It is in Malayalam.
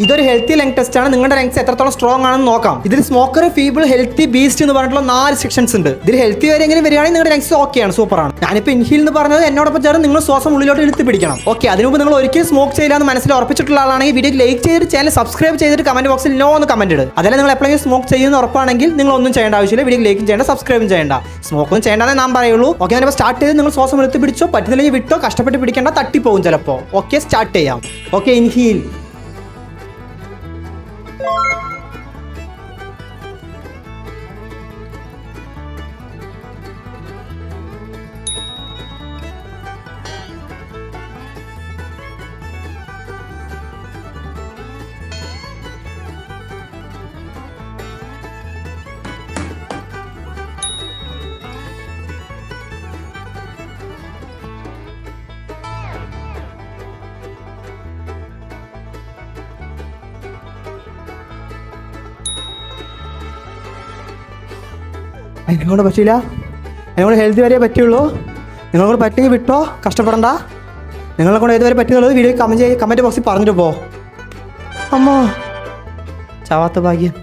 ഇതൊരു ഹെൽത്തി ലങ് ടെസ്റ്റ് ആണ്. നിങ്ങളുടെ ലങ്സ് എത്രത്തോളം സ്ട്രോങ് ആണെന്ന് നോക്കാം. ഇതിൽ സ്മോക്കർ, ഫീബിൾ, ഹെൽത്തി, ബീസ്റ്റ് എന്ന് പറഞ്ഞിട്ടുള്ള 4 സെക്ഷൻസ് ഉണ്ട്. ഇതിൽ ഹെൽത്തി വരെ എങ്ങനെ വരികയാണെങ്കിൽ നിങ്ങളുടെ ലങ്സ് ഓക്കെയാണ്, സൂപ്പറാണ്. ഞാനിപ്പോൾ ഇൻഹീൽ എന്ന് പറഞ്ഞത് എന്നോടൊപ്പം ചേർന്ന് നിങ്ങൾ ശ്വാസം ഉള്ളിലോട്ട് ഇழுത്ത് പിടിക്കണം. ഓക്കെ, അതിനു മുമ്പ് നിങ്ങൾ ഒരിക്കലും സ്മോക്ക് ചെയ്യില്ല എന്ന് മനസ്സിൽ ഉറപ്പിച്ചിട്ടുള്ള ആളാണെങ്കിൽ വീഡിയോ ലൈക്ക് ചെയ്തിട്ട് ചാനൽ സബ്സ്ക്രൈബ് ചെയ്തിട്ട് കമന്റ് ബോക്സിൽ നോ എന്ന് കമന്റ് ഇടുക. അതല്ല നിങ്ങൾ എപ്പോഴെങ്കിലും സ്മോക്ക് ചെയ്യുന്ന ഉറപ്പാണെങ്കിൽ നിങ്ങൾ ഒന്നും ചെയ്യേണ്ട ആവശ്യമില്ല. വീഡിയോ ലൈക്കും ചെയ്യേണ്ട, സബ്സ്ക്രൈബും ചെയ്യേണ്ട, സ്മോക്കൊന്നും ചെയ്യേണ്ടതേ ഞാൻ പറയുള്ളൂ. ഓക്കെ, ഞാനിപ്പോൾ സ്റ്റാർട്ട് ചെയ്ത് നിങ്ങൾ ശ്വാസം ഇழுത്ത് പിടിച്ചോ, പറ്റുന്നില്ലെങ്കിൽ വിട്ടോ, കഷ്ടപ്പെട്ട് പിടിക്കേണ്ട, തട്ടിപ്പോകും ചിലപ്പോൾ. ഓക്കെ, സ്റ്റാർട്ട് ചെയ്യാം. ഓക്കെ, ഇൻഹീൽ. എന്നെക്കൊണ്ട് പറ്റില്ല, എന്നെക്കൊണ്ട് ഹെൽത്തി വരെ പറ്റുള്ളൂ. നിങ്ങളെക്കൊണ്ട് പറ്റുമെങ്കിൽ വിട്ടോ, കഷ്ടപ്പെടണ്ട. നിങ്ങളെ കൊണ്ട് ഏതുവരെ പറ്റുന്നുള്ളത് വീഡിയോ കമൻറ്റ് ബോക്സിൽ പറഞ്ഞിട്ട് പോ. അമ്മോ, ചാവാത്ത ഭാഗ്യം.